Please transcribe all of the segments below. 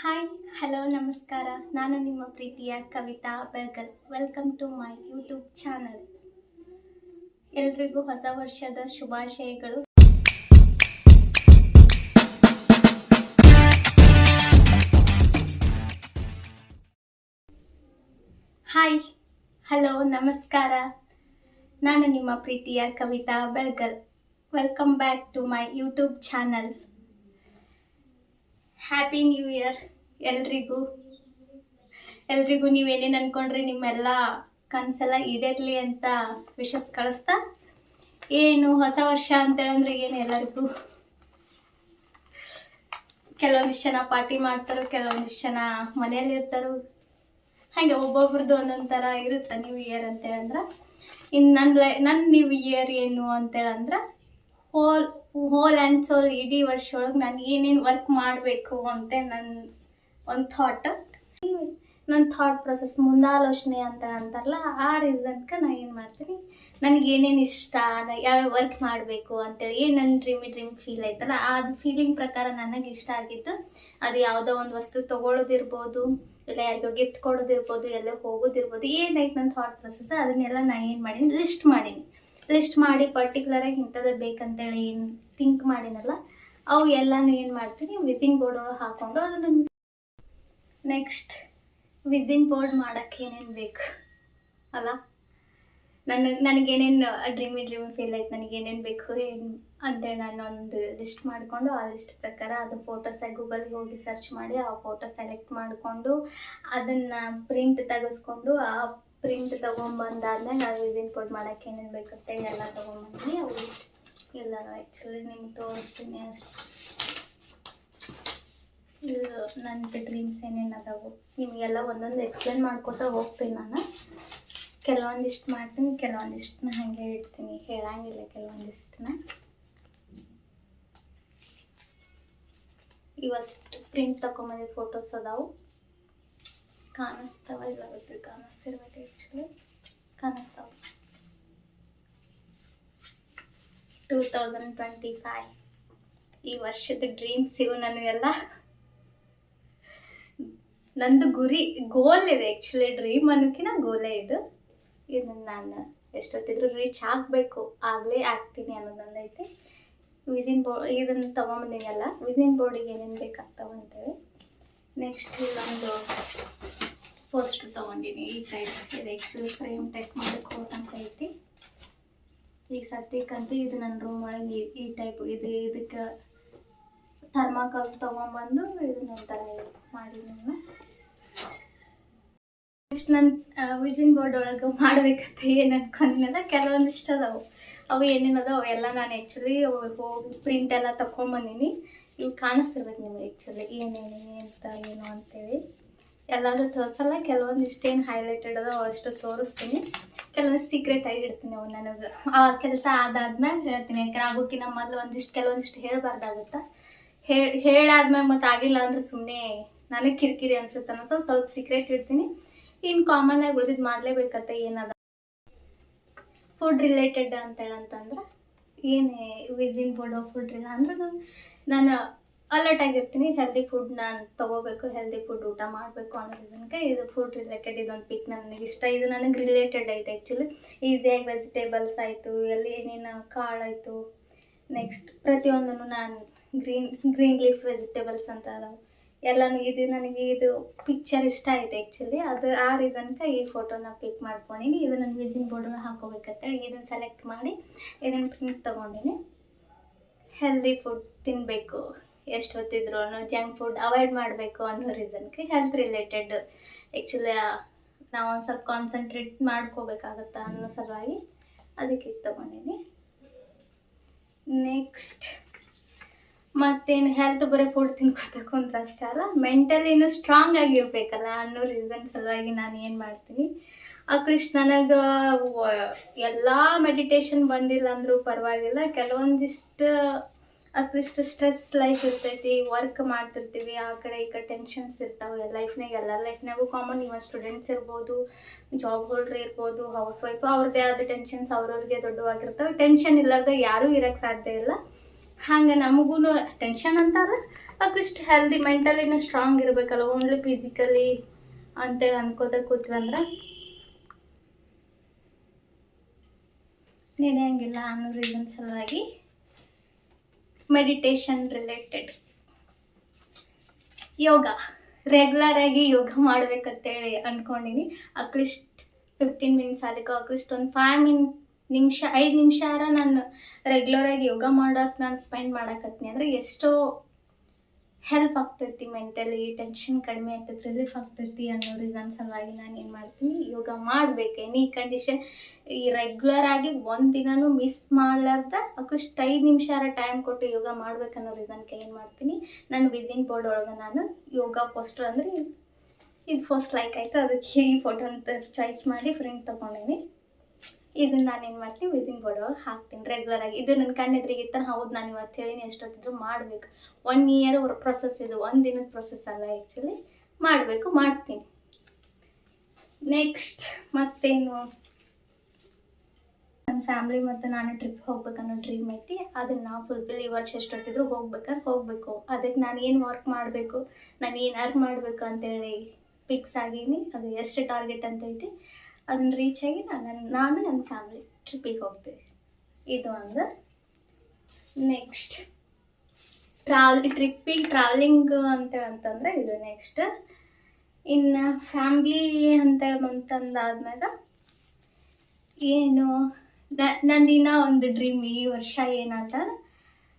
Hi, hello, ನಮಸ್ಕಾರ. ನಾನು ನಿಮ್ಮ ಪ್ರೀತಿಯ Kavita Belagal. Welcome to my YouTube channel. ಎಲ್ರಿಗೂ ಹೊಸ ವರ್ಷದ ಶುಭಾಶಯಗಳು. ಹಾಯ್, ಹಲೋ, ನಮಸ್ಕಾರ. ನಾನು ನಿಮ್ಮ ಪ್ರೀತಿಯ Kavita Belagal. Welcome back to my YouTube channel. Happy new year ಎಲ್ರಿಗೂ ನೀವೇನೇನು ಅನ್ಕೊಂಡ್ರಿ ನಿಮ್ಮೆಲ್ಲ ಕನಸೆಲ್ಲ ಈಡೇರ್ಲಿ ಅಂತ ವಿಶಸ್ ಕಳಿಸ್ತಾ, ಏನು ಹೊಸ ವರ್ಷ ಅಂತೇಳಂದ್ರೆ ಏನು ಎಲ್ಲರಿಗೂ ಕೆಲವೊಂದಿಷ್ಟು ಜನ ಪಾರ್ಟಿ ಮಾಡ್ತಾರೋ, ಕೆಲವೊಂದಿಷ್ಟು ಜನ ಮನೇಲಿ ಇರ್ತಾರೋ. ಹಾಗೆ ಒಬ್ಬೊಬ್ರದ್ದು ಒಂದೊಂದು ಥರ ಇರುತ್ತೆ ನ್ಯೂ ಇಯರ್ ಅಂತೇಳಂದ್ರೆ. ಇನ್ನು ನನ್ನ ನ್ಯೂ ಇಯರ್ ಏನು ಅಂತೇಳಂದ್ರೆ, ಹೋಲ್ ಆ್ಯಂಡ್ ಸೋಲ್ ಇಡೀ ವರ್ಷ ಒಳಗೆ ನಾನು ಏನೇನು ವರ್ಕ್ ಮಾಡಬೇಕು ಅಂತ ಒಂದು ನನ್ನ ಥಾಟ್ ಪ್ರೊಸೆಸ್, ಮುಂದಾಲೋಚನೆ ಅಂತ ಅಂತಾರಲ್ಲ, ಆ ರೀಸನ್ಗೆ ನಾನು ಏನು ಮಾಡ್ತೀನಿ, ನನಗೆ ಏನೇನು ಇಷ್ಟ, ಯಾವ್ಯಾವ ವರ್ಕ್ ಮಾಡಬೇಕು ಅಂತೇಳಿ ಏನು ನನ್ನ ಡ್ರೀಮ್ ಫೀಲ್ ಐತಲ್ಲ, ಆ ಫೀಲಿಂಗ್ ಪ್ರಕಾರ ನನಗೆ ಇಷ್ಟ ಆಗಿದ್ದು ಅದು ಯಾವುದೋ ಒಂದು ವಸ್ತು ತೊಗೊಳೋದಿರ್ಬೋದು, ಇಲ್ಲ ಯಾರಿಗೋ ಗಿಫ್ಟ್ ಕೊಡೋದಿರ್ಬೋದು, ಎಲ್ಲೋ ಹೋಗೋದಿರ್ಬೋದು, ಏನೈತೆ ನನ್ನ ಥಾಟ್ ಪ್ರೊಸೆಸ್ ಅದನ್ನೆಲ್ಲ ನಾನು ಏನು ಮಾಡೀನಿ, ಲಿಸ್ಟ್ ಮಾಡಿ ಪರ್ಟಿಕ್ಯುಲರಾಗಿ ಇಂಥದ್ದು ಬೇಕಂತೇಳಿ ಏನು ಥಿಂಕ್ ಮಾಡಿನಲ್ಲ, ಅವು ಎಲ್ಲನೂ ಏನು ಮಾಡ್ತೀನಿ, ವಿಸಿಂಗ್ ಬೋರ್ಡ್ ಒಳಗೆ ಹಾಕ್ಕೊಂಡು ಅದನ್ನು ನೆಕ್ಸ್ಟ್ ವಿಸಿಂಗ್ ಬೋರ್ಡ್ ಮಾಡೋಕ್ಕೆ ಏನೇನು ಬೇಕು ಅಲ್ಲ, ನನಗೇನೇನು ಡ್ರೀಮಿ ಫೀಲ್ ಆಯ್ತು, ನನಗೇನೇನು ಬೇಕು ಏನು ಅಂತೇಳಿ ನಾನು ಒಂದು ಲಿಸ್ಟ್ ಮಾಡಿಕೊಂಡು, ಆ ಲಿಸ್ಟ್ ಪ್ರಕಾರ ಅದು ಫೋಟೋಸ್ ಗೂಗಲ್ಗೆ ಹೋಗಿ ಸರ್ಚ್ ಮಾಡಿ ಆ ಫೋಟೋ ಸೆಲೆಕ್ಟ್ ಮಾಡಿಕೊಂಡು ಅದನ್ನು ಪ್ರಿಂಟ್ ತೆಗೆಸ್ಕೊಂಡು, ಆ ಪ್ರಿಂಟ್ ತೊಗೊಂಬಂದಾದ್ಮೇಲೆ ನಾವು ವಿಸಿಂಗ್ ಬೋರ್ಡ್ ಮಾಡೋಕ್ಕೆ ಏನೇನು ಬೇಕಂತ ಎಲ್ಲ ತೊಗೊಂಬಂದು ಅವು ಎಲ್ಲ ಆ್ಯಕ್ಚುಲಿ ನಿಮ್ಗೆ ತೋರಿಸ್ತೀನಿ. ಅಷ್ಟು ಇದು ನನ್ನ ಡ್ರೀಮ್ಸ್ ಏನೇನು ಅದಾವು ನಿಮಗೆಲ್ಲ ಒಂದೊಂದು ಎಕ್ಸ್ಪ್ಲೇನ್ ಮಾಡ್ಕೊತಾ ಹೋಗ್ತೀನಿ. ನಾನು ಕೆಲವೊಂದಿಷ್ಟು ಮಾಡ್ತೀನಿ, ಕೆಲವೊಂದಿಷ್ಟನ್ನ ಹಾಗೆ ಇಡ್ತೀನಿ, ಹೇಳಂಗಿಲ್ಲ ಕೆಲವೊಂದಿಷ್ಟನ್ನ. ಇವಷ್ಟು ಪ್ರಿಂಟ್ ತಗೊಂಬಂದಿದ್ದು ಫೋಟೋಸ್ ಅದಾವು, ಕಾಣಿಸ್ತಾವ ಇಲ್ಲ ಗೊತ್ತಿಲ್ಲ, ಕಾಣಿಸ್ತಿರ್ಬೇಕು ಆ್ಯಕ್ಚುಲಿ, ಕಾಣಿಸ್ತಾವ. 2025 ಈ ವರ್ಷದ ಡ್ರೀಮ್ಸ್ ಇವು. ನಾನು ಎಲ್ಲ ನಂದು ಗೋಲ್ ಇದೆ ಆ್ಯಕ್ಚುಲಿ, ಡ್ರೀಮ್ ಅನ್ನೋಕ್ಕಿಂತ ಗೋಲೇ ಇದನ್ನು ನಾನು ಎಷ್ಟೊತ್ತಿದ್ರು ರೀಚ್ ಆಗಬೇಕು, ಆಗಲೇ ಆಗ್ತೀನಿ ಅನ್ನೋದೊಂದೈತಿ. ವಿಸಿಂಗ್ ಬೋರ್ಡ್ ಇದನ್ನು ತೊಗೊಂಬಂದಿನಲ್ಲ, ವಿಸಿಂಗ್ ಬೋರ್ಡಿಗೆ ಏನೇನು ಬೇಕಾಗ್ತಾವ ಅಂತೇಳಿ. ನೆಕ್ಸ್ಟ್ ಇಲ್ಲೊಂದು ಪೋಸ್ಟರ್ ತೊಗೊಂಡಿನಿ, ಈ ಟೈಪ್ ಇದು ಆ್ಯಕ್ಚುಲಿ ಫ್ರೇಮ್ ಟೈಪ್ ಮಾಡೋಕ್ಕೆ ಹೋಗಂತ ಐತಿ. ಈಗ ಸದ್ಯಕ್ಕಂತೂ ಇದು ನನ್ನ ರೂಮ್ ಒಳಗೆ ಈ ಟೈಪ್ ಇದಕ್ಕೆ ಥರ್ಮಾಕೋಲ್ ತೊಗೊಂಬಂದು ಇದನ್ನೊಂಥರ ಮಾಡಿ ನಾನು ಇಷ್ಟು ನನ್ನ ವಿಸಿಂಗ್ ಬೋರ್ಡ್ ಒಳಗೆ ಮಾಡಬೇಕಂತ ಏನು ಅನ್ಕೊಂಡಿನಲ್ಲ, ಕೆಲವೊಂದಿಷ್ಟು ಅದಾವು. ಅವು ಏನೇನದಾವ ಅವೆಲ್ಲ ನಾನು ಆ್ಯಕ್ಚುಲಿ ಹೋಗಿ ಪ್ರಿಂಟ್ ಎಲ್ಲ ತೊಗೊಂಬಂದಿನಿ. ಇವು ಕಾಣಿಸ್ತಿರ್ಬೇಕು ನಿಮಗೆ ಆ್ಯಕ್ಚುಲಿ ಏನೇನು ಅಂತ ಏನು ಅಂತೇಳಿ. ಎಲ್ಲಾದರೂ ತೋರಿಸಲ್ಲ, ಕೆಲವೊಂದಿಷ್ಟು ಏನು ಹೈಲೈಟೆಡ್ ಅದಾವ ಅಷ್ಟು ತೋರಿಸ್ತೀನಿ, ಕೆಲವೊಂದಿಷ್ಟು ಸೀಕ್ರೆಟಾಗಿ ಇಡ್ತೀನಿ. ಅವು ನನಗೆ ಆ ಕೆಲಸ ಆದಾದ್ಮೇಲೆ ಹೇಳ್ತೀನಿ, ಯಾಕಂದ್ರೆ ಆಗೋಕ್ಕಿಂತ ಮೊದಲು ಕೆಲವೊಂದಿಷ್ಟು ಹೇಳಬಾರ್ದಾಗುತ್ತಾ. ಹೇಳಾದ್ಮೇಲೆ ಮತ್ತು ಆಗಿಲ್ಲ ಅಂದ್ರೆ ಸುಮ್ಮನೆ ನನಗೆ ಕಿರಿಕಿರಿ ಅನಿಸುತ್ತೆ ಅನ್ನೋ ಸ್ವಲ್ಪ ಸೀಕ್ರೆಟ್ ಇಡ್ತೀನಿ. ಇನ್ನು ಕಾಮನ್ ಆಗಿ ಉಳಿದಿದ್ದು ಮಾಡಲೇಬೇಕತ್ತ. ಏನದ ಫುಡ್ ರಿಲೇಟೆಡ್ ಅಂತೇಳಂತಂದ್ರೆ ಏನೇ ವಿಸಿಂಗ್ ಬೋರ್ಡ್ ಫುಡ್ ಅಂದ್ರೆ ನಾನು ಅಲರ್ಟ್ ಆಗಿರ್ತೀನಿ, ಹೆಲ್ದಿ ಫುಡ್ ನಾನು ತೊಗೋಬೇಕು, ಹೆಲ್ದಿ ಫುಡ್ ಊಟ ಮಾಡಬೇಕು ಅನ್ನೋ ರೀಸನ್ಗೆ ಇದು ಫುಡ್ ರಿಲೇಟೆಡ್ ಇದೊಂದು ಪಿಕ್ ನನಗೆ ಇಷ್ಟ. ಇದು ನನಗೆ ರಿಲೇಟೆಡ್ ಐತೆ ಆ್ಯಕ್ಚುಲಿ. ಈಸಿಯಾಗಿ ವೆಜಿಟೇಬಲ್ಸ್ ಆಯಿತು, ಎಲ್ಲಿ ಏನೇನು ಕಾಳಾಯಿತು, ನೆಕ್ಸ್ಟ್ ಪ್ರತಿಯೊಂದನ್ನು ನಾನು ಗ್ರೀನ್ ಲೀಫ್ ವೆಜಿಟೇಬಲ್ಸ್ ಅಂತ ಅದಾವೆ ಎಲ್ಲನೂ. ಇದು ನನಗೆ ಇದು ಪಿಕ್ಚರ್ ಇಷ್ಟ ಆಯ್ತು ಆ್ಯಕ್ಚುಲಿ, ಅದು ಆ ರೀಸನ್ಗೆ ಈ ಫೋಟೋನ ಪಿಕ್ ಮಾಡ್ಕೊಂಡಿನಿ. ಇದು ನನ್ನ ವಿಸಿಂಗ್ ಬೋರ್ಡಲ್ಲಿ ಹಾಕೋಬೇಕಂತೇಳಿ ಇದನ್ನು ಸೆಲೆಕ್ಟ್ ಮಾಡಿ ಇದನ್ನು ಪ್ರಿಂಟ್ ತೊಗೊಂಡಿನಿ. ಹೆಲ್ದಿ ಫುಡ್ ತಿನ್ನಬೇಕು, ಎಷ್ಟು ಹೊತ್ತಿದ್ರು ಜಂಕ್ ಫುಡ್ ಅವಾಯ್ಡ್ ಮಾಡಬೇಕು ಅನ್ನೋ ರೀಸನ್ಗೆ, ಹೆಲ್ತ್ ರಿಲೇಟೆಡ್ ಆ್ಯಕ್ಚುಲಿ ನಾವು ಒಂದು ಸ್ವಲ್ಪ ಕಾನ್ಸಂಟ್ರೇಟ್ ಮಾಡ್ಕೋಬೇಕಾಗತ್ತಾ ಅನ್ನೋ ಸಲುವಾಗಿ ಅದಕ್ಕೆ ತೊಗೊಂಡಿನಿ. ನೆಕ್ಸ್ಟ್ ಮತ್ತೇನು, ಹೆಲ್ತ್ ಬರೀ ಫುಡ್ ತಿನ್ಕೋತ ಕುಂತ್ರೆ ಅಷ್ಟೇ ಅಲ್ಲ, ಮೆಂಟಲಿನೂ ಸ್ಟ್ರಾಂಗ್ ಆಗಿರ್ಬೇಕಲ್ಲ ಅನ್ನೋ ರೀಸನ್ ಸಲುವಾಗಿ ನಾನು ಏನು ಮಾಡ್ತೀನಿ, ಅಟ್ಲೀಸ್ಟ್ ನನಗೆ ಎಲ್ಲ ಮೆಡಿಟೇಷನ್ ಬಂದಿಲ್ಲ ಅಂದರೂ ಪರವಾಗಿಲ್ಲ, ಕೆಲವೊಂದಿಷ್ಟು ಅಟ್ಲೀಸ್ಟ್ ಸ್ಟ್ರೆಸ್ ಲೈಫ್ ಇರ್ತೈತಿ, ವರ್ಕ್ ಮಾಡ್ತಿರ್ತೀವಿ, ಆ ಕಡೆ ಈ ಕಡೆ ಟೆನ್ಷನ್ಸ್ ಇರ್ತಾವೆ ಎಲ್ಲರ ಲೈಫ್ನಾಗೂ ಕಾಮನ್. ಇವಾಗ ಸ್ಟೂಡೆಂಟ್ಸ್ ಇರ್ಬೋದು, ಜಾಬ್ ಹೋಲ್ಡ್ರ್ ಇರ್ಬೋದು, ಹೌಸ್ ವೈಫ್, ಅವ್ರದ್ದೇ ಆದ ಟೆನ್ಷನ್ಸ್ ಅವ್ರವ್ರಿಗೆ ದೊಡ್ಡವಾಗಿರ್ತವೆ. ಟೆನ್ಷನ್ ಇಲ್ಲದ ಯಾರೂ ಇರೋಕ್ಕೆ ಸಾಧ್ಯ ಇಲ್ಲ. ಹಂಗೆ ನಮಗೂ ಟೆನ್ಷನ್ ಅಂತಾರೆ, ಅಟ್ಲೀಸ್ಟ್ ಹೆಲ್ದಿ ಮೆಂಟಲಿನೂ ಸ್ಟ್ರಾಂಗ್ ಇರಬೇಕಲ್ಲ, ಓನ್ಲಿ ಫಿಸಿಕಲಿ ಅಂತೇಳಿ ಅನ್ಕೋತ ಕೂತ್ವಂದ್ರೆ ನಡೆಯಂಗಿಲ್ಲ ಅನ್ನೋ ರೀಸನ್ ಸಲುವಾಗಿ ಮೆಡಿಟೇಷನ್ ರಿಲೇಟೆಡ್ ಯೋಗ ರೆಗ್ಯುಲರ್ ಆಗಿ ಯೋಗ ಮಾಡ್ಬೇಕಂತೇಳಿ ಅನ್ಕೊಂಡಿನಿ. ಅಟ್ಲೀಸ್ಟ್ 15 ಮಿನಿಟ್ಸ್ ಅದಕ್ಕೆ ಅಟ್ಲೀಸ್ಟ್ ಒಂದು 5 ನಿಮಿಷ ನಾನು ರೆಗ್ಯುಲರ್ ಆಗಿ ಯೋಗ ಮಾಡಕ್ಕೆ ನಾನು ಸ್ಪೆಂಡ್ ಮಾಡಕತ್ತೀನಿ ಅಂದರೆ ಎಷ್ಟೋ ಹೆಲ್ಪ್ ಆಗ್ತೈತಿ, ಮೆಂಟಲಿ ಟೆನ್ಷನ್ ಕಡಿಮೆ ಆಗ್ತೈತಿ, ರಿಲೀಫ್ ಆಗ್ತೈತಿ ಅನ್ನೋ ರೀಸನ್ ಸಲುವಾಗಿ ನಾನು ಏನು ಮಾಡ್ತೀನಿ, ಯೋಗ ಮಾಡಬೇಕು ಎನಿ ಕಂಡೀಷನ್. ಈ ರೆಗ್ಯುಲರ್ ಆಗಿ ಒಂದು ದಿನನೂ ಮಿಸ್ ಮಾಡ್ಲಾರ್ದ ಅಟ್ಲೀಸ್ಟ್ 5 ನಿಮಿಷ ಟೈಮ್ ಕೊಟ್ಟು ಯೋಗ ಮಾಡ್ಬೇಕನ್ನೋ ರೀಸನ್ಗೆ ಏನು ಮಾಡ್ತೀನಿ, ನಾನು ವಿಸಿನ್ ಬೋರ್ಡ್ ಒಳಗೆ ನಾನು ಯೋಗ ಪೋಸ್ಟರ್ ಅಂದರೆ ಇದು ಫಸ್ಟ್ ಲೈಕ್ ಆಯಿತು, ಅದಕ್ಕೆ ಈ ಫೋಟೋ ಅಂತ ಚಾಯ್ಸ್ ಮಾಡಿ ಫ್ರೆಂಡ್ ತೊಗೊಂಡೀನಿ. ಇದನ್ನು ನಾನು ಏನು ಮಾಡ್ತೀನಿ ವಿಸಿನ್ ಬೋರ್ಡ್ ಒಳಗೆ ಹಾಕ್ತೀನಿ ರೆಗ್ಯುಲರ್ ಆಗಿ. ಇದು ನನ್ನ ಕಣ್ಣೆದ್ರಿಗೆ ಇತ್ತು, ಹೌದು ನಾನು ಇವತ್ತು ಹೇಳಿನಿ ಎಷ್ಟೊತ್ತಿದ್ರು ಮಾಡಬೇಕು. 1 ಇಯರ್ ಪ್ರೊಸೆಸ್ ಇದು, 1 ದಿನದ ಪ್ರೊಸೆಸ್ ಅಲ್ಲ ಆ್ಯಕ್ಚುಲಿ, ಮಾಡಬೇಕು, ಮಾಡ್ತೀನಿ. ನೆಕ್ಸ್ಟ್ ಮತ್ತೇನು, ನನ್ನ ಫ್ಯಾಮ್ಲಿ ಮತ್ತು ನಾನು ಟ್ರಿಪ್ ಹೋಗ್ಬೇಕನ್ನೋ ಡ್ರೀಮ್ ಐತಿ. ಅದನ್ನು ನಾವು ಫುಲ್ಫಿಲ್ ಈ ವರ್ಷ ಎಷ್ಟೊತ್ತಿದ್ರು ಹೋಗಬೇಕು. ಅದಕ್ಕೆ ನಾನು ಏನು ವರ್ಕ್ ಮಾಡಬೇಕು, ನಾನು ಏನು ಅರ್ನ್ ಮಾಡಬೇಕು ಅಂತೇಳಿ ಫಿಕ್ಸ್ ಆಗೀನಿ. ಅದು ಎಷ್ಟು ಟಾರ್ಗೆಟ್ ಅಂತ ಐತಿ ಅದನ್ನು ರೀಚ್ ಆಗಿ ನಾನು ನನ್ನ ಫ್ಯಾಮ್ಲಿ ಟ್ರಿಪ್ಪಿಗೆ ಹೋಗ್ತೀವಿ. ಇದು ಒಂದು. ನೆಕ್ಸ್ಟ್ ಟ್ರಾವೆಲಿಂಗ್ ಅಂತಂದ್ರೆ ಇದು ನೆಕ್ಸ್ಟ್. ಇನ್ನು ಫ್ಯಾಮ್ಲಿ ಅಂತೇಳಿ ಬಂತಂದಾದ್ಮ್ಯಾಗ ಏನು ನಂದಿನ ಒಂದು ಡ್ರೀಮ್ ಈ ವರ್ಷ ಏನಂತ,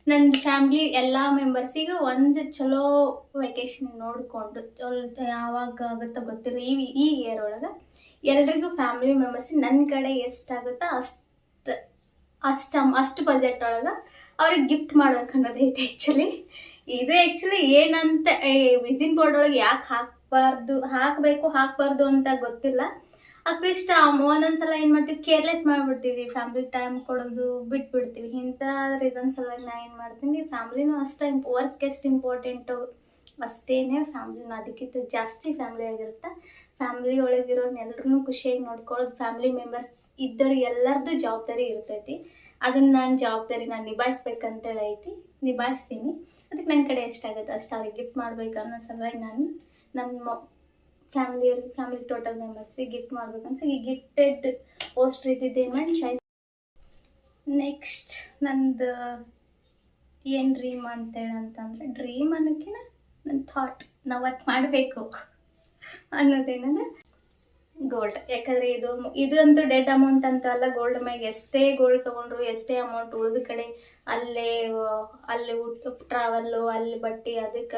ನನ್ನ ಫ್ಯಾಮ್ಲಿ ಎಲ್ಲ ಮೆಂಬರ್ಸಿಗೂ ಒಂದು ಚಲೋ ವೆಕೇಶನ್ ನೋಡಿಕೊಂಡು ಯಾವಾಗ ಆಗುತ್ತೋ ಗೊತ್ತಿಲ್ಲ ಈ ಇಯರ್ ಒಳಗೆ ಎಲ್ರಿಗೂ ಫ್ಯಾಮಿಲಿ ಮೆಂಬರ್ಸಿಗೆ ನನ್ನ ಕಡೆ ಎಷ್ಟಾಗುತ್ತೋ ಅಷ್ಟು ಬಜೆಟ್ ಒಳಗೆ ಅವ್ರಿಗೆ ಗಿಫ್ಟ್ ಮಾಡ್ಬೇಕು ಅನ್ನೋದೈತೆ ಆ್ಯಕ್ಚುಲಿ. ಇದು ಆ್ಯಕ್ಚುಲಿ ಏನಂತ ವಿಸಿನ್ ಬೋರ್ಡ್ ಒಳಗೆ ಯಾಕೆ ಹಾಕಬಾರ್ದು ಅಂತ ಗೊತ್ತಿಲ್ಲ. ಅಟ್ಲೀಸ್ಟ್ ಒಂದೊಂದ್ಸಲ ಏನು ಮಾಡ್ತೀವಿ, ಕೇರ್ಲೆಸ್ ಮಾಡಿಬಿಡ್ತೀವಿ, ಫ್ಯಾಮ್ಲಿಗೆ ಟೈಮ್ ಕೊಡೋದು ಬಿಟ್ಬಿಡ್ತೀವಿ. ಇಂಥ ರೀಸನ್ ಸಲುವಾಗಿ ನಾನು ಏನು ಮಾಡ್ತೀನಿ, ಫ್ಯಾಮ್ಲಿನೂ ಅಷ್ಟೇ ವರ್ಕ್ ಎಷ್ಟು ಇಂಪಾರ್ಟೆಂಟು ಅಷ್ಟೇನೆ ಫ್ಯಾಮ್ಲಿನೂ ಅದಕ್ಕಿಂತ ಜಾಸ್ತಿ ಫ್ಯಾಮ್ಲಿ ಆಗಿರುತ್ತೆ. ಫ್ಯಾಮ್ಲಿ ಒಳಗಿರೋರ್ನೆಲ್ಲರೂ ಖುಷಿಯಾಗಿ ನೋಡ್ಕೊಳ್ಳೋದು, ಫ್ಯಾಮ್ಲಿ ಮೆಂಬರ್ಸ್ ಇದ್ದವ್ರು ಎಲ್ಲರದ್ದು ಜವಾಬ್ದಾರಿ ಇರ್ತೈತಿ. ಅದನ್ನು ನಾನು ಜವಾಬ್ದಾರಿ ನಿಭಾಯಿಸ್ಬೇಕಂತೇಳಿ ಐತಿ, ನಿಭಾಯಿಸ್ತೀನಿ. ಅದಕ್ಕೆ ನನ್ನ ಕಡೆ ಎಷ್ಟಾಗುತ್ತೆ ಅಷ್ಟು ಅವ್ರಿಗೆ ಗಿಫ್ಟ್ ಮಾಡಬೇಕು ಅನ್ನೋ ಸಲುವಾಗಿ ನಾನು ನಮ್ಮ ಫ್ಯಾಮಿಲಿ ಟೋಟಲ್ ಮೆಂಬರ್ಸಿಗೆ ಗಿಫ್ಟ್ ಮಾಡ್ಬೇಕಂತ ಈ ಗಿಫ್ಟೆಡ್ ಪೋಸ್ಟರ್ ಇದ್ದಿದ್ದೇನು ಮಾಡಿ ಚಾಯ್ಸ್. ನೆಕ್ಸ್ಟ್ ನಂದು ಏನು ಡ್ರೀಮ್ ಅಂತೇಳಂತಂದರೆ, ಡ್ರೀಮ್ ಅನ್ನೋಕ್ಕಿಂತ ನನ್ನ ಥಾಟ್, ನಾವು ವರ್ಕ್ ಮಾಡಬೇಕು ಅನ್ನೋದೇನಂದ್ರೆ ಗೋಲ್ಡ್. ಯಾಕಂದರೆ ಇದಂತೂ ಡೆಡ್ ಅಮೌಂಟ್ ಅಂತ ಅಲ್ಲ. ಗೋಲ್ಡ್ ಮ್ಯಾಗ ಎಷ್ಟೇ ಗೋಲ್ಡ್ ತೊಗೊಂಡ್ರು, ಎಷ್ಟೇ ಅಮೌಂಟ್ ಉಳಿದ ಕಡೆ ಅಲ್ಲಿ ಟ್ರಾವೆಲ್ಲು, ಅಲ್ಲಿ ಬಟ್ಟೆ, ಅದಕ್ಕೆ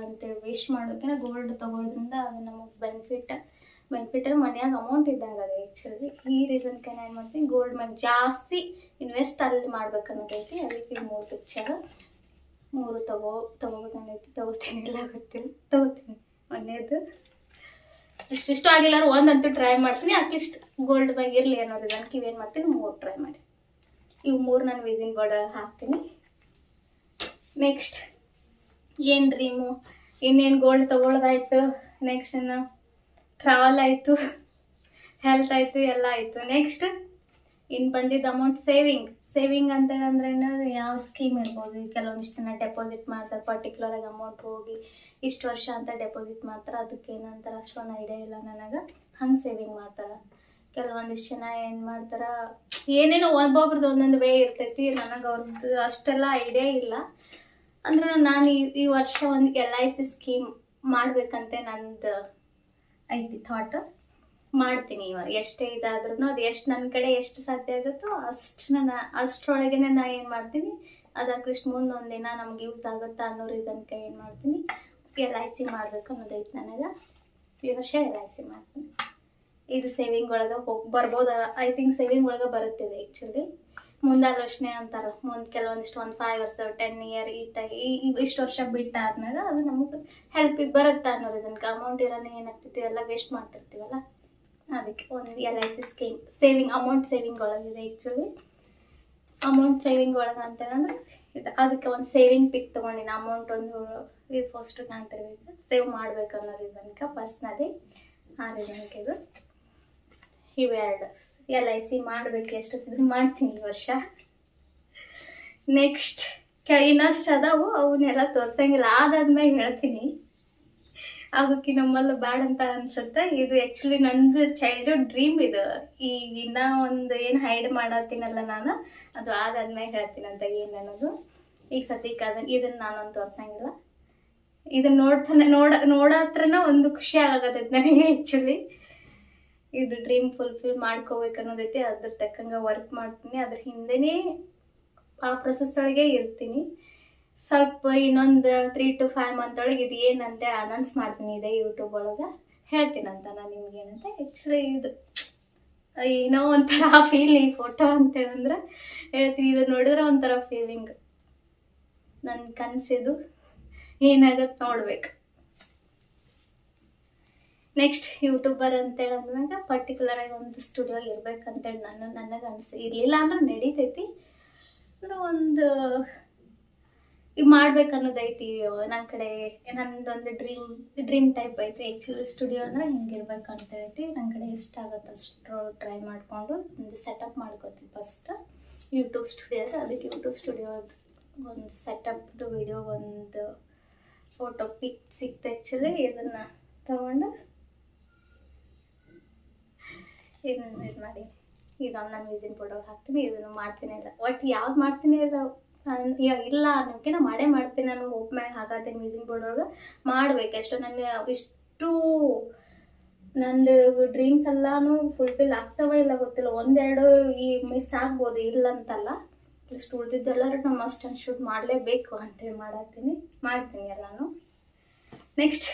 ಅಂತೇಳಿ ವೇಸ್ಟ್ ಮಾಡೋಕ್ಕಿಂತ ಗೋಲ್ಡ್ ತೊಗೊಳ್ಳೋದ್ರಿಂದ ಅದು ನಮಗೆ ಬೆನಿಫಿಟ್ ಮನ್ಯಾಗ ಅಮೌಂಟ್ ಇದ್ದಂಗೆ ಅದು ಆ್ಯಕ್ಚುಲಿ. ಈ ರೀಸನ್ಗೆ ನಾನು ಏನು ಮಾಡ್ತೀನಿ, ಗೋಲ್ಡ್ ಮ್ಯಾಗ ಜಾಸ್ತಿ ಇನ್ವೆಸ್ಟ್ ಅಲ್ಲಿ ಮಾಡ್ಬೇಕನ್ನೋದೈತಿ. ಅದಕ್ಕೆ 3 ಪಿಕ್ಚರ್ 3 ತೊಗೋಬೇಕನ್ನೈತಿ. ತೊಗೋತೀನಿ, ಇಲ್ಲ ಗೊತ್ತಿಲ್ಲ, ತೊಗೋತೀನಿ. ಮೊನ್ನೆದು ಇಷ್ಟು ಆಗಿಲ್ಲ, ಒಂದಂತೂ ಟ್ರೈ ಮಾಡ್ತೀನಿ. ಅಟ್ಲೀಸ್ಟ್ ಗೋಲ್ಡ್ ಮ್ಯಾಗ ಇರಲಿ ಅನ್ನೋದು ಇದಕ್ಕೆ ಇವೇನು ಮಾಡ್ತೀನಿ, 3 ಟ್ರೈ ಮಾಡಿ. ಇವು 3 ನಾನು ವಿಸಿನ್ ಬೋರ್ಡ್ ಹಾಕ್ತೀನಿ. ನೆಕ್ಸ್ಟ್ ಏನು ಡ್ರೀಮು, ಇನ್ನೇನು ಗೋಲ್ಡ್ ತೊಗೊಳ್ಳೋದಾಯ್ತು, ನೆಕ್ಸ್ಟ್ ಟ್ರಾವೆಲ್ ಆಯಿತು, ಹೆಲ್ತ್ ಆಯಿತು, ಎಲ್ಲ ಆಯಿತು. ನೆಕ್ಸ್ಟ್ ಇನ್ನು ಬಂದಿದ್ದ ಅಮೌಂಟ್ ಸೇವಿಂಗ್ ಅಂತೇಳಂದ್ರೆ ಯಾವ ಸ್ಕೀಮ್ ಇರ್ಬೋದು. ಕೆಲವೊಂದಿಷ್ಟು ಜನ ಡೆಪಾಸಿಟ್ ಮಾಡ್ತಾರೆ, ಪರ್ಟಿಕ್ಯುಲರ್ ಆಗಿ ಅಮೌಂಟ್ ಹೋಗಿ ಇಷ್ಟು ವರ್ಷ ಅಂತ ಡೆಪಾಸಿಟ್ ಮಾಡ್ತಾರೆ. ಅದಕ್ಕೆ ಏನಂತಾರೆ ಅಷ್ಟೊಂದು ಐಡಿಯಾ ಇಲ್ಲ ನನಗೆ. ಹಂಗೆ ಸೇವಿಂಗ್ ಮಾಡ್ತಾರೆ. ಕೆಲವೊಂದಿಷ್ಟು ಜನ ಏನು ಮಾಡ್ತಾರೆ, ಏನೇನೋ ಒಬ್ಬೊಬ್ರದ್ದು ಒಂದೊಂದು ವೇ ಇರ್ತೈತಿ. ನನಗೆ ಅವ್ರದ್ದು ಅಷ್ಟೆಲ್ಲ ಐಡಿಯಾ ಇಲ್ಲ. ಅಂದ್ರೂ ನಾನು ಈ ವರ್ಷ ಒಂದು LIC ಸ್ಕೀಮ್ ಮಾಡ್ಬೇಕಂತೆ ನಂದು ಐತಿ ಥಾಟ್. ಮಾಡ್ತೀನಿ. ಇವಾಗ ಎಷ್ಟೇ ಇದಾದ್ರೂ ಅದು ಎಷ್ಟು ನನ್ನ ಕಡೆ ಎಷ್ಟು ಸಾಧ್ಯ ಆಗುತ್ತೋ ಅಷ್ಟರೊಳಗೆ ನಾನು ಏನು ಮಾಡ್ತೀನಿ, ಅದು ಅಟ್ಲೀಸ್ಟ್ ಮುಂದೊಂದು ದಿನ ನಮ್ಗೆ ಯೂಸ್ ಆಗುತ್ತಾ ಅನ್ನೋ ರೀಸನ್ಗೆ ಏನು ಮಾಡ್ತೀನಿ, LIC ಮಾಡಬೇಕು ಅನ್ನೋದೈತೆ ನನಗೆ. ಈ ವರ್ಷ LIC ಮಾಡ್ತೀನಿ. ಇದು ಸೇವಿಂಗ್ ಒಳಗೆ ಬರ್ಬೋದು. ಐ ಥಿಂಕ್ ಸೇವಿಂಗ್ ಒಳಗೆ ಬರುತ್ತಿದೆ ಆ್ಯಕ್ಚುಲಿ. ಮುಂದಾಲೋಚನೆ ಅಂತಾರೆ, ಕೆಲವೊಂದಿಷ್ಟು 5 ವರ್ಷ 10 ಇಯರ್ ಇಷ್ಟು ವರ್ಷ ಬಿಟ್ಟಾದ್ಮೇಲೆ ಅದು ನಮಗೆ ಹೆಲ್ಪಿಗೆ ಬರುತ್ತೆ ಅನ್ನೋ ರೀಸನ್ಗೆ. ಅಮೌಂಟ್ ಇರೋನೇ ಏನಾಗ್ತೈತಿ ಎಲ್ಲ ವೇಸ್ಟ್ ಮಾಡ್ತಿರ್ತೀವಲ್ಲ, ಅದಕ್ಕೆ ಒಂದು LIC ಸ್ಕೀಮ್ ಅಮೌಂಟ್ ಸೇವಿಂಗ್ ಒಳಗಿದೆ ಆ್ಯಕ್ಚುಲಿ. ಅಮೌಂಟ್ ಸೇವಿಂಗ್ ಒಳಗೆ ಅಂತೇಳಂದ್ರೆ ಇದು. ಅದಕ್ಕೆ ಒಂದು ಸೇವಿಂಗ್ ಪಿಕ್ ತೊಗೊಂಡಿನಿ. ಅಮೌಂಟ್ ಒಂದು ಇದು ಪೋಸ್ಟರ್ ಕಾಣ್ತಿರ್ಬೇಕು, ಸೇವ್ ಮಾಡಬೇಕು ಅನ್ನೋ ರೀಸನ್ಗೆ ಪರ್ಸ್ನಲಿ. ಆ ರೀಸನ್ಗೆ ಇದು ಇವೆರಡು LIC ಮಾಡಬೇಕು. ಎಷ್ಟೊತ್ತಿದ್ರು ಮಾಡ್ತೀನಿ ಈ ವರ್ಷ. ನೆಕ್ಸ್ಟ್ ಇನ್ನಷ್ಟು ಅದಾವು, ಅವನ್ನೆಲ್ಲ ತೋರ್ಸಂಗಿಲ್ಲ. ಅದಾದ್ಮೇಲೆ ಹೇಳ್ತೀನಿ. ಆಗಕ್ಕೆ ನಮ್ಮಲ್ಲ ಬ್ಯಾಡ್ ಅಂತ ಅನ್ಸುತ್ತೆ. ಇದು ಆ್ಯಕ್ಚುಲಿ ನಂದು ಚೈಲ್ಡ್ಹುಡ್ ಡ್ರೀಮ್ ಇದು. ಈಗ ಇನ್ನ ಒಂದು ಏನು ಹೈಡ್ ಮಾಡತ್ತೀನಲ್ಲ ನಾನು, ಅದು ಆದಾದ್ಮೇಲೆ ಹೇಳ್ತೀನಂತ ಏನು ಅನ್ನೋದು. ಈಗ ಸದ್ಯಕ್ಕೆ ಇದನ್ನ ನಾನೊಂದು ತೋರ್ಸಂಗಿಲ್ಲ. ಇದನ್ನ ನೋಡತ್ರನ ಒಂದು ಖುಷಿ ಆಗತೈತಿ ನನಗೆ. ಆ್ಯಕ್ಚುಲಿ ಇದು ಡ್ರೀಮ್ ಫುಲ್ಫಿಲ್ ಮಾಡ್ಕೋಬೇಕು ಅನ್ನೋದೈತಿ. ಅದ್ರ ತಕ್ಕಂಗೆ ವರ್ಕ್ ಮಾಡ್ತೀನಿ. ಅದ್ರ ಹಿಂದೆನೇ ಆ ಪ್ರೊಸೆಸ್ ಒಳಗೆ ಇರ್ತೀನಿ. ಸ್ವಲ್ಪ ಇನ್ನೊಂದು 3 to 5 ಮಂತ್ ಒಳಗೆ ಇದು ಏನಂತ ಅನೌನ್ಸ್ ಮಾಡ್ತೀನಿ. ಇದೆ ಯೂಟ್ಯೂಬ್ ಒಳಗೆ ಹೇಳ್ತೀನಂತ ನಾನು ನಿಮ್ಗೆ ಏನಂತ. ಆ್ಯಕ್ಚುಲಿ ಇದು ಏನೋ ಒಂಥರ ಫೀಲ್ ಈ ಫೋಟೋ ಅಂತೇಳಂದ್ರೆ ಹೇಳ್ತೀನಿ. ಇದು ನೋಡಿದ್ರೆ ಒಂಥರ ಫೀಲಿಂಗ್. ನನ್ನ ಕನಸಿದು ಏನಾಗತ್ತೆ ನೋಡ್ಬೇಕು. ನೆಕ್ಸ್ಟ್ ಯೂಟ್ಯೂಬರ್ ಅಂತೇಳಿ ಅಂದ್ಮ್ಯಾಗ ಪರ್ಟಿಕ್ಯುಲರ್ ಆಗಿ ಒಂದು ಸ್ಟುಡಿಯೋ ಇರ್ಬೇಕಂತೇಳಿ ನನಗೆ ಇರಲಿಲ್ಲ ಅಂದ್ರೆ ನಡೀತೈತಿ. ಅಂದ್ರೆ ಒಂದು ಈಗ ಮಾಡ್ಬೇಕನ್ನೋದೈತಿ ನನ್ನ ಕಡೆ. ನನ್ನದೊಂದು ಡ್ರೀಮ್ ಟೈಪ್ ಐತಿ. ಆ್ಯಕ್ಚುಲಿ ಸ್ಟುಡಿಯೋ ಅಂದ್ರೆ ಹಿಂಗಿರ್ಬೇಕು ಅಂತ ಐತಿ. ನನ್ನ ಕಡೆ ಇಷ್ಟ ಆಗುತ್ತೆ ಅಷ್ಟು ಟ್ರೈ ಮಾಡಿಕೊಂಡು ಒಂದು ಸೆಟಪ್ ಮಾಡ್ಕೋತೀವಿ ಫಸ್ಟ್ ಯೂಟ್ಯೂಬ್ ಸ್ಟುಡಿಯೋ. ಅದಕ್ಕೆ ಯೂಟ್ಯೂಬ್ ಸ್ಟುಡಿಯೋದು ಒಂದು ಸೆಟಪ್ದು ವಿಡಿಯೋ, ಒಂದು ಫೋಟೋ ಪಿಕ್ ಸಿಕ್ತು. ಆ್ಯಕ್ಚುಲಿ ಇದನ್ನು ತಗೊಂಡು ಇದನ್ನು ಇದು ಮಾಡಿ ಇದೊಂದು ನಾನು ವಿಸಿನ್ ಬೋರ್ಡಲ್ಲಿ ಹಾಕ್ತೀನಿ. ಇದನ್ನು ಮಾಡ್ತೀನಿ. ಇಲ್ಲ ಒಟ್ಟು ಯಾವ್ದು ಮಾಡ್ತೀನಿ ಅದು ಇಲ್ಲ ಅನ್ನೋಕೆ ನಾ ಮಾಡೇ ಮಾಡ್ತೀನಿ. ನಾನು ಹೋಪ್ ಮ್ಯಾಗ ಹಾಕತ್ತೀನಿ ವಿಸಿನ್ ಬೋರ್ಡ್ ಒಳಗೆ ಮಾಡ್ಬೇಕು. ಎಷ್ಟು ನನ್ನ ಇಷ್ಟು ನಂದು ಡ್ರೀಮ್ಸ್ ಎಲ್ಲಾನು ಫುಲ್ಫಿಲ್ ಆಗ್ತಾವ ಇಲ್ಲ ಗೊತ್ತಿಲ್ಲ. ಒಂದೆರಡು ಈ ಮಿಸ್ ಆಗ್ಬೋದು, ಇಲ್ಲ ಅಂತಲ್ಲ. ಇಷ್ಟು ಉಳಿದಿದ್ದೆಲ್ಲರೂ ನಾವು ಮಸ್ಟ್ ಆ್ಯಂಡ್ ಶುಡ್ ಮಾಡಲೇಬೇಕು ಅಂತೇಳಿ ಮಾಡ್ತೀನಿ ಎಲ್ಲಾನು. ನೆಕ್ಸ್ಟ್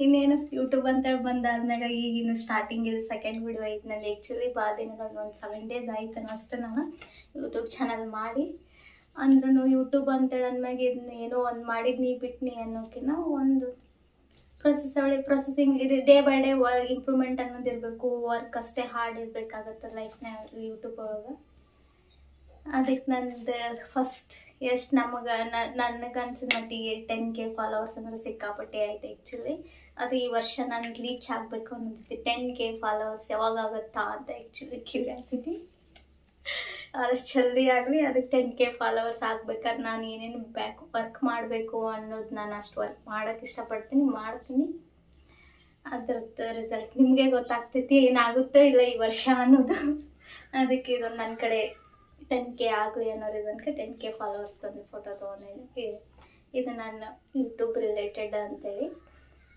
ಇನ್ನೇನು ಯೂಟ್ಯೂಬ್ ಅಂತೇಳಿ ಬಂದಾದ್ಮ್ಯಾಗ ಈಗಿನ್ನು ಸ್ಟಾರ್ಟಿಂಗ್ ಇದು ಸೆಕೆಂಡ್ ವಿಡಿಯೋ ಐತೆ ನಂದು. ಆ್ಯಕ್ಚುಲಿ ದಿನ ಒಂದು 7 days ಆಯ್ತು ಅಷ್ಟೇ ನಾನು ಯೂಟ್ಯೂಬ್ ಚಾನಲ್ ಮಾಡಿ. ಅಂದ್ರೂ ಯೂಟ್ಯೂಬ್ ಅಂತೇಳಿ ಅಂದ್ಮ್ಯಾಗ ಇದನ್ನ ಏನೋ ಒಂದು ಮಾಡಿದ್ನಿ ಬಿಟ್ನಿ ಅನ್ನೋಕಿನ ಒಂದು ಪ್ರೊಸೆಸಿಂಗ್ ಇದು ಡೇ ಬೈ ಡೇ ಇಂಪ್ರೂವ್ಮೆಂಟ್ ಅನ್ನೋದು ಇರಬೇಕು. ವರ್ಕ್ ಅಷ್ಟೇ ಹಾರ್ಡ್ ಇರಬೇಕಾಗತ್ತೆ ಲೈಫ್ನಾಗ ಯೂಟ್ಯೂಬ್ ಒಳಗೆ. ಅದಕ್ಕೆ ನಂದು ಫಸ್ಟ್ ಎಷ್ಟು ನನಗೆ ಅನ್ಸಿದ ಮಟ್ಟಿಗೆ 10K ಫಾಲೋವರ್ಸ್ ಅಂದ್ರೆ ಸಿಕ್ಕಾಪಟ್ಟೆ ಆಯ್ತು. ಆ್ಯಕ್ಚುಲಿ ಅದು ಈ ವರ್ಷ ನಾನು ರೀಚ್ ಆಗಬೇಕು ಅನ್ನೋದೈತಿ. 10K ಫಾಲೋವರ್ಸ್ ಯಾವಾಗ ಆಗುತ್ತಾ ಅಂತ ಆ್ಯಕ್ಚುಲಿ ಕ್ಯೂರಿಯಾಸಿಟಿ. ಆದಷ್ಟು ಜಲ್ದಿ ಆಗಲಿ. ಅದಕ್ಕೆ 10K ಫಾಲೋವರ್ಸ್ ಆಗ್ಬೇಕಾದ್ರೆ ನಾನು ಏನೇನು ವರ್ಕ್ ಮಾಡಬೇಕು ಅನ್ನೋದು ನಾನು ಅಷ್ಟು ವರ್ಕ್ ಮಾಡೋಕ್ಕೆ ಇಷ್ಟಪಡ್ತೀನಿ, ಮಾಡ್ತೀನಿ. ಅದ್ರದ್ದು ರಿಸಲ್ಟ್ ನಿಮಗೆ ಗೊತ್ತಾಗ್ತೈತಿ ಏನಾಗುತ್ತೋ ಇಲ್ಲ ಈ ವರ್ಷ ಅನ್ನೋದು. ಅದಕ್ಕೆ ಇದೊಂದು ನನ್ನ ಕಡೆ 10K ಆಗಲಿ ಅನ್ನೋ ರೀಸನ್ಗೆ 10K ಫಾಲೋವರ್ಸ್ ತಂದು ಫೋಟೋ ತೊಗೊಂಡಿದ್ದೀನಿ. ಇದು ನಾನು ಯೂಟ್ಯೂಬ್ ರಿಲೇಟೆಡ್ ಅಂತೇಳಿ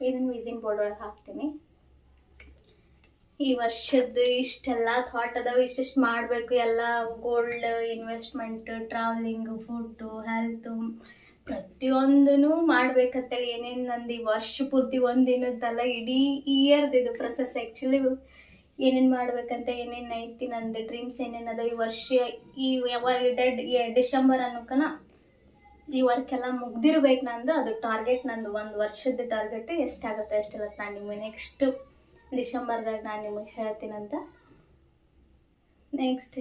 ಇದನ್ನು ವಿಸಿನ್ ಬೋರ್ಡ್ ಒಳಗೆ ಹಾಕ್ತೀನಿ. ಈ ವರ್ಷದ್ದು ಇಷ್ಟೆಲ್ಲ ಥಾಟ್ ಅದಾವೆ. ಇಷ್ಟಿಷ್ಟು ಮಾಡಬೇಕು. ಎಲ್ಲ gold investment, travelling, food, health ಪ್ರತಿಯೊಂದೂ ಮಾಡ್ಬೇಕಂತೇಳಿ ಏನೇನು ನಂದು ಈ ವರ್ಷ ಪೂರ್ತಿ ಒಂದಿನದ್ದಲ್ಲ ಇಡೀ ಇಯರ್ದು ಇದು ಪ್ರೊಸೆಸ್. ಆ್ಯಕ್ಚುಲಿ ಏನೇನು ಮಾಡ್ಬೇಕಂತ ಏನೇನು ಐತಿ ನಂದು ಡ್ರೀಮ್ಸ್ ಏನೇನು ಅದಾವ ಈ ವರ್ಷ. ಈ ಡಿಸೆಂಬರ್ ಅನ್ನೋಕನ ಈ ವರ್ಕ್ ಎಲ್ಲ ಮುಗ್ದಿರ್ಬೇಕು ನಂದು. ಅದು ಟಾರ್ಗೆಟ್ ನಂದು 1 ವರ್ಷದ ಟಾರ್ಗೆಟ್. ಎಷ್ಟಾಗುತ್ತೆ ಅಷ್ಟೆಲ್ಲ ನಾನು ನಿಮಗೆ ನೆಕ್ಸ್ಟ್ ಡಿಸೆಂಬರ್ದಾಗ ನಾನು ನಿಮಗೆ ಹೇಳ್ತೀನಂತ. ನೆಕ್ಸ್ಟ್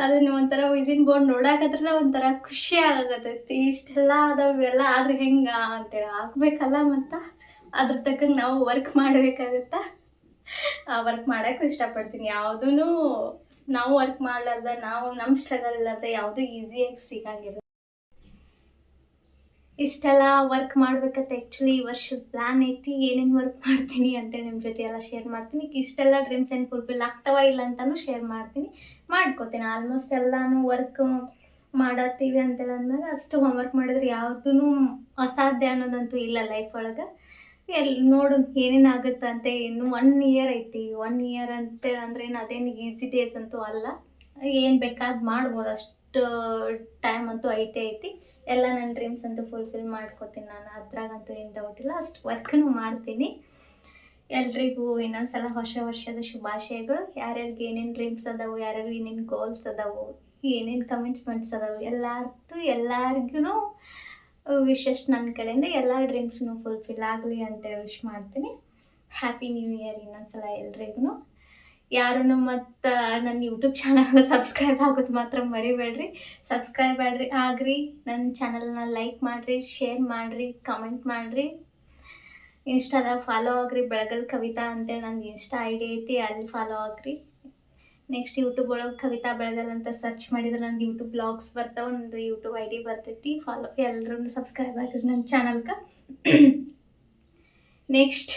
ಅದನ್ನು ಒಂಥರ ವಿಸಿನ್ ಬೋರ್ಡ್ ನೋಡಾಕತ್ರ ಒಂಥರ ಖುಷಿ ಆಗತ್ತೈತಿ. ಇಷ್ಟೆಲ್ಲ ಅದಾವ ಇವೆಲ್ಲ ಆದ್ರೆ ಹೆಂಗ ಅಂತೇಳಿ ಆಗ್ಬೇಕಲ್ಲ. ಮತ್ತು ಅದ್ರ ತಕ್ಕಂಗೆ ನಾವು ವರ್ಕ್ ಮಾಡಬೇಕಾಗತ್ತಾ. ವರ್ಕ್ ಮಾಡೋಕ್ಕೂ ಇಷ್ಟಪಡ್ತೀನಿ. ಯಾವುದೂ ನಾವು ವರ್ಕ್ ಮಾಡಲಾರ್ದ, ನಾವು ನಮ್ಮ ಸ್ಟ್ರಗಲ್ ಇಲ್ಲಾರ್ದ ಯಾವುದೂ ಈಸಿಯಾಗಿ ಸಿಗಂಗಿಲ್ಲ. ಇಷ್ಟೆಲ್ಲ ವರ್ಕ್ ಮಾಡ್ಬೇಕಂತ ಆ್ಯಕ್ಚುಲಿ ಈ ವರ್ಷದ ಪ್ಲ್ಯಾನ್ ಐತಿ. ಏನೇನು ವರ್ಕ್ ಮಾಡ್ತೀನಿ ಅಂತೇಳಿ ನಿಮ್ಮ ಜೊತೆ ಎಲ್ಲ ಶೇರ್ ಮಾಡ್ತೀನಿ. ಇಷ್ಟೆಲ್ಲ ಡ್ರೀಮ್ಸ್ ಏನು ಫುಲ್ಫಿಲ್ ಆಗ್ತಾವ ಇಲ್ಲ ಅಂತಲೂ ಶೇರ್ ಮಾಡ್ಕೋತೀನಿ. ಆಲ್ಮೋಸ್ಟ್ ಎಲ್ಲನೂ ವರ್ಕ್ ಮಾಡತ್ತೀವಿ ಅಂತೇಳಿ ಅಂದಾಗ ಅಷ್ಟು ಹೋಮ್ವರ್ಕ್ ಮಾಡಿದ್ರೆ ಯಾವುದೂ ಅಸಾಧ್ಯ ಅನ್ನೋದಂತೂ ಇಲ್ಲ ಲೈಫ್ ಒಳಗೆ. ನೋಡು ಏನೇನು ಆಗುತ್ತೆ ಅಂತ. ಇನ್ನು 1 year ಐತಿ. 1 year ಅಂತೇಳಿ ಅಂದ್ರೆ ಏನು ಅದೇನು ಈಸಿ ಡೇಸ್ ಅಂತೂ ಅಲ್ಲ. ಏನು ಬೇಕಾದ್ ಮಾಡ್ಬೋದು, ಅಷ್ಟು ಟೈಮ್ ಅಂತೂ ಐತಿ. ಎಲ್ಲ ನನ್ನ ಡ್ರೀಮ್ಸ್ ಅಂತೂ ಫುಲ್ಫಿಲ್ ಮಾಡ್ಕೋತೀನಿ ನಾನು. ಅದ್ರಾಗಂತೂ ಏನು ಡೌಟ್ ಇಲ್ಲ. ಅಷ್ಟು ವರ್ಕನ್ನು ಮಾಡ್ತೀನಿ. ಎಲ್ರಿಗೂ ಇನ್ನೊಂದ್ಸಲ ಹೊಸ ವರ್ಷದ ಶುಭಾಶಯಗಳು. ಯಾರ್ಯಾರಿಗೆ ಏನೇನು ಡ್ರೀಮ್ಸ್ ಅದಾವು, ಯಾರ್ಯಾರು ಏನೇನು ಗೋಲ್ಸ್ ಅದಾವು, ಏನೇನು ಕಮಿಟ್ಮೆಂಟ್ಸ್ ಅದಾವು ಎಲ್ಲರಿಗೂ ವಿಶಸ್ ನನ್ನ ಕಡೆಯಿಂದ. ಎಲ್ಲ ಡ್ರೀಮ್ಸ್ನು ಫುಲ್ಫಿಲ್ ಆಗಲಿ ಅಂತೇಳಿ ವಿಶ್ ಮಾಡ್ತೀನಿ. ಹ್ಯಾಪಿ ನ್ಯೂ ಇಯರ್ ಇನ್ನೊಂದ್ಸಲ ಎಲ್ರಿಗೂ. ಯಾರೂ ಮತ್ತು ನನ್ನ ಯೂಟ್ಯೂಬ್ ಚಾನಲ್ ಸಬ್ಸ್ಕ್ರೈಬ್ ಆಗೋದು ಮಾತ್ರ ಮರಿಬೇಡ್ರಿ. ಸಬ್ಸ್ಕ್ರೈಬ್ ಆಗ್ರಿ. ನನ್ನ ಚಾನಲ್ನ ಲೈಕ್ ಮಾಡಿರಿ, ಶೇರ್ ಮಾಡಿರಿ, ಕಮೆಂಟ್ ಮಾಡಿರಿ. ಇನ್ಸ್ಟಾದಾಗ ಫಾಲೋ ಆಗ್ರಿ. ಬೆಳಗಲ್ ಕವಿತಾ ಅಂತೇಳಿ ನಂದು ಇನ್ಸ್ಟಾ ID ಐತಿ, ಅಲ್ಲಿ ಫಾಲೋ ಆಗ್ರಿ. ನೆಕ್ಸ್ಟ್ ಯೂಟ್ಯೂಬ್ ಒಳಗೆ ಕವಿತಾ ಬೆಳಗಲ್ ಅಂತ ಸರ್ಚ್ ಮಾಡಿದ್ರೆ ನಂದು ಯೂಟ್ಯೂಬ್ ಬ್ಲಾಗ್ಸ್ ಬರ್ತಾವೆ, ನಂದು ಯೂಟ್ಯೂಬ್ ಐ ಡಿ ಬರ್ತೈತಿ. ಫಾಲೋ ಎಲ್ಲರೂ ಸಬ್ಸ್ಕ್ರೈಬ್ ಆಗಿರಿ ನನ್ನ ಚಾನಲ್ಗೆ. ನೆಕ್ಸ್ಟ್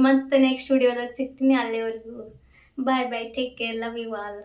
ಮತ್ತೆ ನೆಕ್ಸ್ಟ್ ವಿಡಿಯೋದಾಗ ಸಿಗ್ತೀನಿ. ಅಲ್ಲಿವರೆಗೂ bye bye, take care, love you all.